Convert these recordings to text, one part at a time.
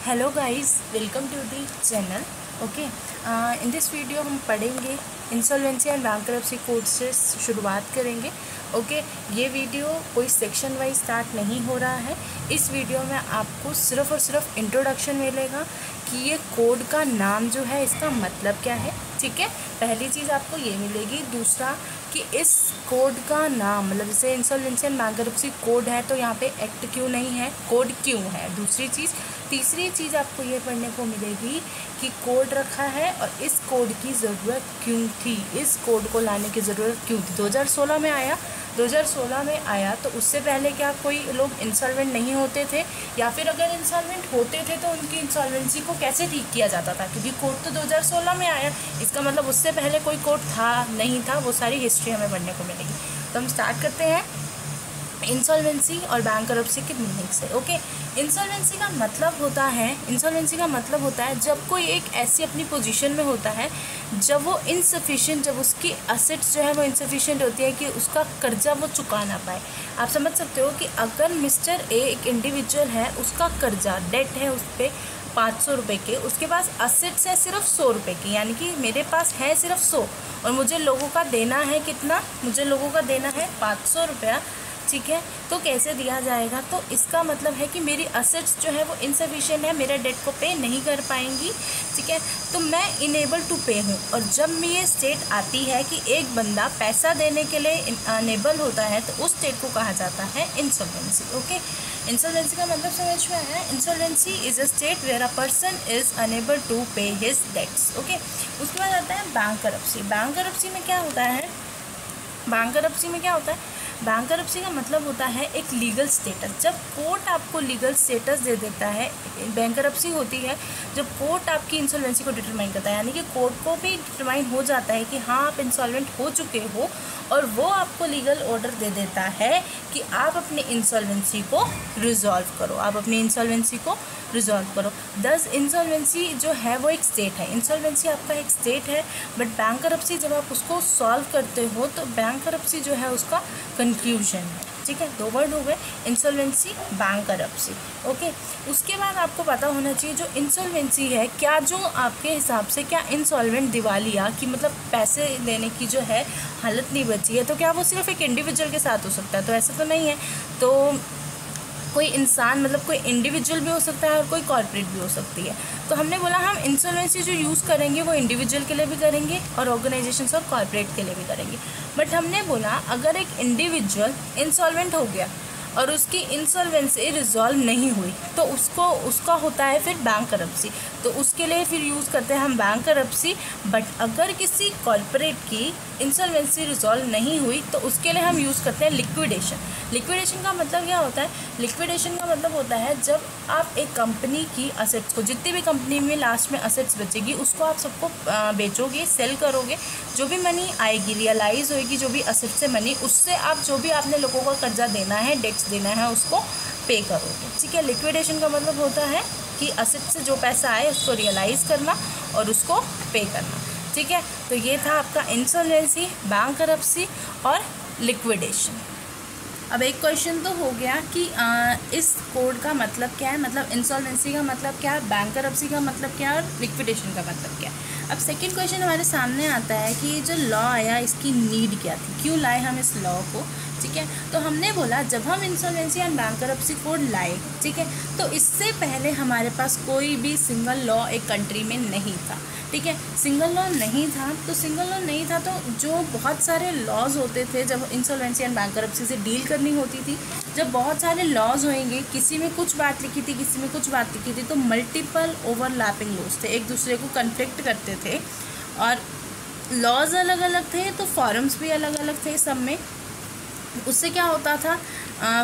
Hello guys, welcome to the channel. Okay, in this video हम पढ़ेंगे insolvency and bankruptcy code से शुरुआत करेंगे। ओके, ये वीडियो कोई सेक्शन वाइज स्टार्ट नहीं हो रहा है। इस वीडियो में आपको सिर्फ और सिर्फ इंट्रोडक्शन मिलेगा कि ये कोड का नाम जो है इसका मतलब क्या है। ठीक है, पहली चीज़ आपको ये मिलेगी। दूसरा कि इस कोड का नाम मतलब जैसे इंसॉल्वेंसी एंड बैंकरप्सी कोड है तो यहाँ पे एक्ट क्यों नहीं है, कोड क्यों है। दूसरी चीज़, तीसरी चीज़ आपको ये पढ़ने को मिलेगी कि कोड रखा है और इस कोड की ज़रूरत क्यों थी, इस कोड को लाने की ज़रूरत क्यों थी। 2016 में आया, 2016 में आया तो उससे पहले क्या कोई लोग इंसॉल्वेंट नहीं होते थे, या फिर अगर इंसॉल्वेंट होते थे तो उनकी इंसॉल्वेंसी को कैसे ठीक किया जाता था, क्योंकि कोड तो 2016 में आया, इसका मतलब उससे पहले कोई कोड था नहीं था। वो सारी हिस्ट्री हमें पढ़ने को मिलेगी। तो हम स्टार्ट करते हैं इंसॉल्वेंसी और बैंकरप्सी के मीनिंग से। ओके, इंसॉल्वेंसी का मतलब होता है जब कोई एक ऐसी अपनी पोजीशन में होता है जब वो इनसफिशिएंट, जब उसकी असेट्स जो है वो इनसफिशिएंट होती है कि उसका कर्जा वो चुका ना पाए। आप समझ सकते हो कि अगर मिस्टर ए एक इंडिविजुअल है, उसका कर्जा डेट है उस पर 500 रुपये के, उसके पास असेट्स है सिर्फ 100 रुपये की, यानी कि मेरे पास है सिर्फ 100 और मुझे लोगों का देना है कितना, मुझे लोगों का देना है 500 रुपया। ठीक है, तो कैसे दिया जाएगा, तो इसका मतलब है कि मेरी असेट्स जो है वो इनसफिशिएंट है, मेरे डेट को पे नहीं कर पाएंगी। ठीक है, तो मैं इनेबल टू पे हूँ। और जब मैं ये स्टेट आती है कि एक बंदा पैसा देने के लिए अनेबल होता है तो उस स्टेट को कहा जाता है इंसॉल्वेंसी। ओके, इंसॉल्वेंसी का मतलब समझ में आया। Insolvency is a state where a person is unable to pay his debts. Okay, उसके बाद आता है बैंकरप्सी। बैंकरप्सी में क्या होता है, बैंकरप्सी का मतलब होता है एक लीगल स्टेटस। जब कोर्ट आपको लीगल स्टेटस दे देता है, बैंकरप्सी होती है जब कोर्ट आपकी इंसॉल्वेंसी को डिटरमाइन करता है, यानी कि कोर्ट को भी डिटरमाइन हो जाता है कि हाँ आप इंसॉल्वेंट हो चुके हो, और वो आपको लीगल ऑर्डर दे देता है कि आप अपनी इंसॉल्वेंसी को रिजॉल्व करो, दस इंसॉल्वेंसी जो है वो एक स्टेट है, इंसॉल्वेंसी आपका एक स्टेट है। बट बैंकरप्सी जब आप उसको सॉल्व करते हो तो बैंकरप्सी जो है उसका कंक्लूजन है। ठीक है, 2 वर्ड हो गए, इंसॉल्वेंसी, बैंकरप्सी। ओके, उसके बाद आपको पता होना चाहिए जो इंसॉल्वेंसी है, क्या जो आपके हिसाब से क्या इंसॉल्वेंट दिवालिया की मतलब पैसे देने की जो है हालत नहीं बची है, तो क्या वो सिर्फ एक इंडिविजुअल के साथ हो सकता है, तो ऐसा तो नहीं है। तो कोई इंसान मतलब कोई इंडिविजुअल भी हो सकता है और कोई कॉर्पोरेट भी हो सकती है। तो हमने बोला हम इंसॉल्वेंसी जो यूज़ करेंगे वो इंडिविजुअल के लिए भी करेंगे और ऑर्गेनाइजेशंस और कॉर्पोरेट के लिए भी करेंगे। बट हमने बोला अगर एक इंडिविजुअल इंसॉल्वेंट हो गया और उसकी इंसॉल्वेंसी रिजॉल्व नहीं हुई तो उसका होता है फिर बैंकरप्सी, तो उसके लिए फिर यूज़ करते हैं हम बैंकरप्सी। बट अगर किसी कॉर्पोरेट की इंसॉल्वेंसी रिजॉल्व नहीं हुई तो उसके लिए हम यूज़ करते हैं लिक्विडेशन का मतलब क्या होता है, लिक्विडेशन का मतलब होता है जब आप एक कंपनी की असेट्स को, जितनी भी कंपनी में लास्ट में असेट्स बचेगी उसको आप सबको बेचोगे, सेल करोगे, जो भी मनी आएगी रियलाइज़ होएगी, जो भी असेट से मनी, उससे आप जो भी आपने लोगों का कर्जा देना है, डेट्स देना है, उसको पे करोगे। ठीक है, लिक्विडेशन का मतलब होता है कि असेट से जो पैसा आए उसको रियलाइज़ करना और उसको पे करना। ठीक है, तो ये था आपका इंसॉल्वेंसी, बैंकरप्सी और लिक्विडेशन। अब एक क्वेश्चन तो हो गया कि इस कोड का मतलब क्या है, मतलब इंसॉल्वेंसी का मतलब क्या है, बैंकरप्सी का मतलब क्या है और लिक्विडेशन का मतलब क्या है। अब सेकंड क्वेश्चन हमारे सामने आता है कि जो लॉ आया इसकी नीड क्या थी, क्यों लाए हम इस लॉ को। ठीक है, तो हमने बोला जब हम इंसॉल्वेंसी एंड बैंकरप्सी कोड लाए, ठीक है, तो इससे पहले हमारे पास कोई भी सिंगल लॉ एक कंट्री में नहीं था। ठीक है, सिंगल लॉ नहीं था तो जो बहुत सारे लॉज होते थे जब इंसॉल्वेंसी एंड बैंकरप्सी से डील करनी होती थी, जब बहुत सारे लॉज होंगे, किसी में कुछ बात लिखी थी, किसी में कुछ बात लिखी थी, तो मल्टीपल ओवरलैपिंग लॉज थे, एक दूसरे को कन्फ्लिक्ट करते थे और लॉज अलग अलग थे तो फॉर्म्स भी अलग अलग थे सब में। उससे क्या होता था,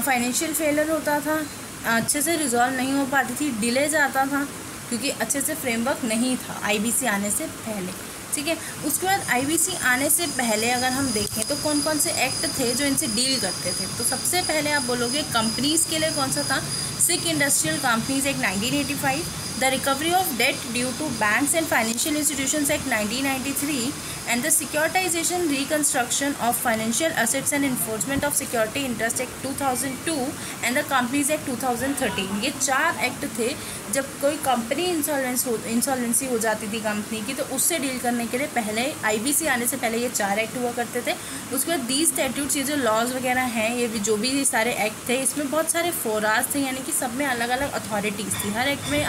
फाइनेंशियल फेलियर होता था, अच्छे से रिजॉल्व नहीं हो पाती थी, डिले जाता था क्योंकि अच्छे से फ्रेमवर्क नहीं था आईबीसी आने से पहले। ठीक है, उसके बाद आईबीसी आने से पहले अगर हम देखें तो कौन कौन से एक्ट थे जो इनसे डील करते थे, तो सबसे पहले आप बोलोगे कंपनीज़ के लिए कौन सा था, sick industrial companies act 1985, the recovery of debt due to banks and financial institutions act 1993 and the securitization reconstruction of financial assets and enforcement of security interest act 2002 and the companies act 2013। ये 4 act थे। जब कोई company insolvency हो जाती थी company की, तो उससे डील करने के लिए पहले आईबीसी आने से पहले ये 4 एक्ट हुआ करते थे। उसके बाद दीज स्टैट्यूट्स, ये जो लॉज वगैरह हैं, ये जो भी सारे एक्ट थे, इसमें बहुत सारे फोराज थे, यानी कि सब में अलग अलग अथॉरिटीज़ थी। हर एक्ट में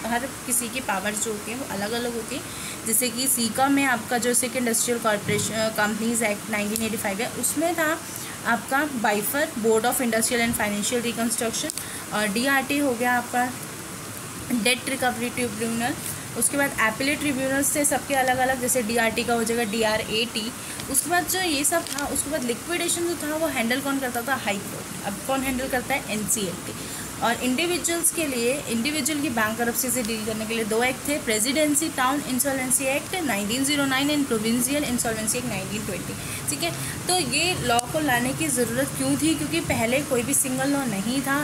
हर किसी की पावर्स जो होती हैं वो अलग अलग होती हैं। जैसे कि सीका में आपका जो sick industrial corporation companies act 1985 है, उसमें था आपका BIFR, board of industrial and financial reconstruction, और डीआरटी हो गया आपका डेट रिकवरी ट्रिब्यूनल। उसके बाद एपिलेट ट्रिब्यूनल्स थे सबके अलग अलग, जैसे डीआरटी का हो जाएगा डीआरएटी। उसके बाद जो ये सब था, उसके बाद लिक्विडेशन जो था वो हैंडल कौन करता था? High court. अब कौन हैंडल करता है? एनसीएलटी। और इंडिविजुअल्स के लिए, इंडिविजुअल की बैंकरप्सी से डील करने के लिए 2 एक्ट थे, presidency town insolvency act 1909 and provincial insolvency act 1920। ठीक है, तो ये लॉ को लाने की ज़रूरत क्यों थी? क्योंकि पहले कोई भी सिंगल लॉ नहीं था,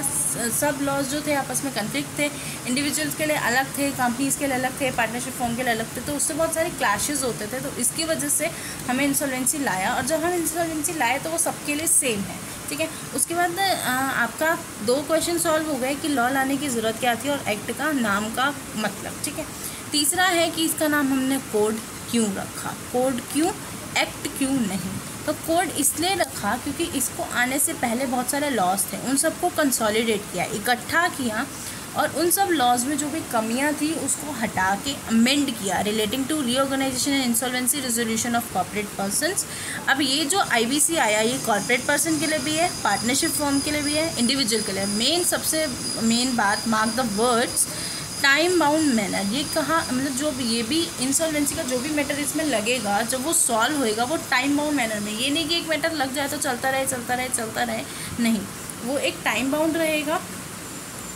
सब लॉज जो थे आपस में कन्फ्लिक्ट थे। इंडिविजुअल्स के लिए अलग थे, कंपनीज़ के लिए अलग थे, पार्टनरशिप फॉर्म के लिए अलग थे, तो उससे बहुत सारे क्लैशेज होते थे। तो इसकी वजह से हमें इंसॉल्वेंसी लाया, और जब हम इंसॉल्वेंसी लाए तो वो सबके लिए सेम है। ठीक है, उसके बाद आपका 2 क्वेश्चन सॉल्व हो गए कि लॉ लाने की ज़रूरत क्या थी और एक्ट का नाम का मतलब। ठीक है, तीसरा है कि इसका नाम हमने कोड क्यों रखा? कोड क्यों, एक्ट क्यों नहीं? तो कोड इसलिए रखा क्योंकि इसको आने से पहले बहुत सारे लॉज थे, उन सबको कंसोलिडेट किया, इकट्ठा किया, और उन सब लॉज में जो भी कमियां थी उसको हटा के अमेंड किया, relating to reorganisation and insolvency resolution of corporate persons. अब ये जो आईबीसी आया, ये कॉर्पोरेट पर्सन के लिए भी है, पार्टनरशिप फॉर्म के लिए भी है, इंडिविजुअल के लिए। सबसे मेन बात, mark the words, time bound manner. ये कहाँ, मतलब जो ये भी इंसॉल्वेंसी का जो भी मैटर इसमें लगेगा, जब वो सॉल्व होएगा वो टाइम बाउंड मैनर में। ये नहीं कि एक मैटर लग जाए तो चलता रहे, नहीं, वो एक टाइम बाउंड रहेगा,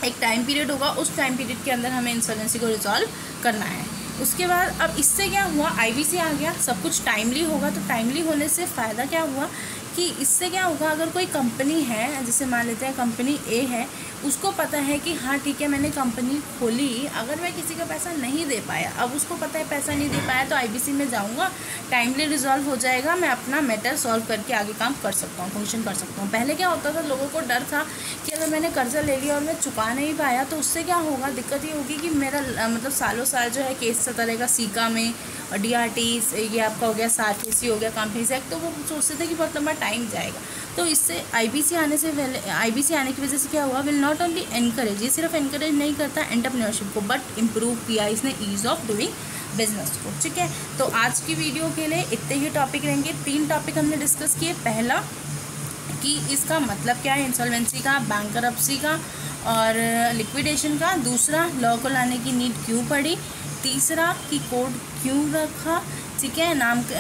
एक टाइम पीरियड होगा, उस टाइम पीरियड के अंदर हमें इंसॉल्वेंसी को रिजॉल्व करना है। उसके बाद अब इससे क्या हुआ, आईबीसी आ गया, सब कुछ टाइमली होगा। तो टाइमली होने से फ़ायदा क्या हुआ कि इससे क्या होगा, अगर कोई कंपनी है, जैसे मान लेते हैं कंपनी ए है, उसको पता है कि हाँ ठीक है मैंने कंपनी खोली, अगर मैं किसी का पैसा नहीं दे पाया, अब उसको पता है पैसा नहीं दे पाया, तो आईबीसी में जाऊँगा, टाइमली रिजॉल्व हो जाएगा, मैं अपना मैटर सॉल्व करके आगे काम कर सकता हूँ, फंक्शन कर सकता हूँ। पहले क्या होता था, लोगों को डर था कि अगर मैंने कर्जा ले लिया और मैं चुका नहीं पाया तो उससे क्या होगा, दिक्कत ये होगी कि मेरा मतलब सालों साल जो है केस चलता रहेगा सीका में, और डीआरटी, ये आपका हो गया सार्फेसी हो गया, कंपनीज एक्ट, तो वो सोचते थे कि बहुत लंबा टाइम जाएगा। तो इससे आईबीसी आने की वजह से क्या हुआ, विल नॉट ओनली एनकरेज, ये सिर्फ एनकरेज नहीं करता एंटरप्रेन्योरशिप को, बट इम्प्रूव किया इसने ईज़ ऑफ डूइंग बिजनेस को। ठीक है, तो आज की वीडियो के लिए इतने ही टॉपिक रहेंगे। 3 टॉपिक हमने डिस्कस किए। पहला कि इसका मतलब क्या है इंसॉल्वेंसी का, बैंकरप्सी का और लिक्विडेशन का। दूसरा, लॉ को लाने की नीड क्यों पड़ी। तीसरा कि कोड क्यों रखा, ठीक है,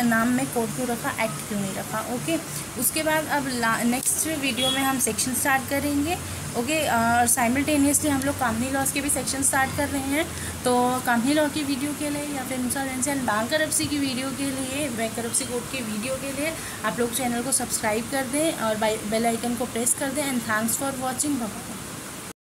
नाम में कोड क्यों रखा, एक्ट क्यों नहीं रखा। ओके, उसके बाद अब नेक्स्ट वीडियो में हम सेक्शन स्टार्ट करेंगे। ओके, और साइमल्टेनियसली हम लोग कंपनी लॉस के भी सेक्शन स्टार्ट कर रहे हैं। तो कंपनी लॉ की वीडियो के लिए या फिर इंसॉल्वेंसी एंड बैंकरप्सी की वीडियो के लिए, बैंकरप्सी कोड के वीडियो के लिए आप लोग चैनल को सब्सक्राइब कर दें और बेल आइकन को प्रेस कर दें। And thanks for watching. Bye.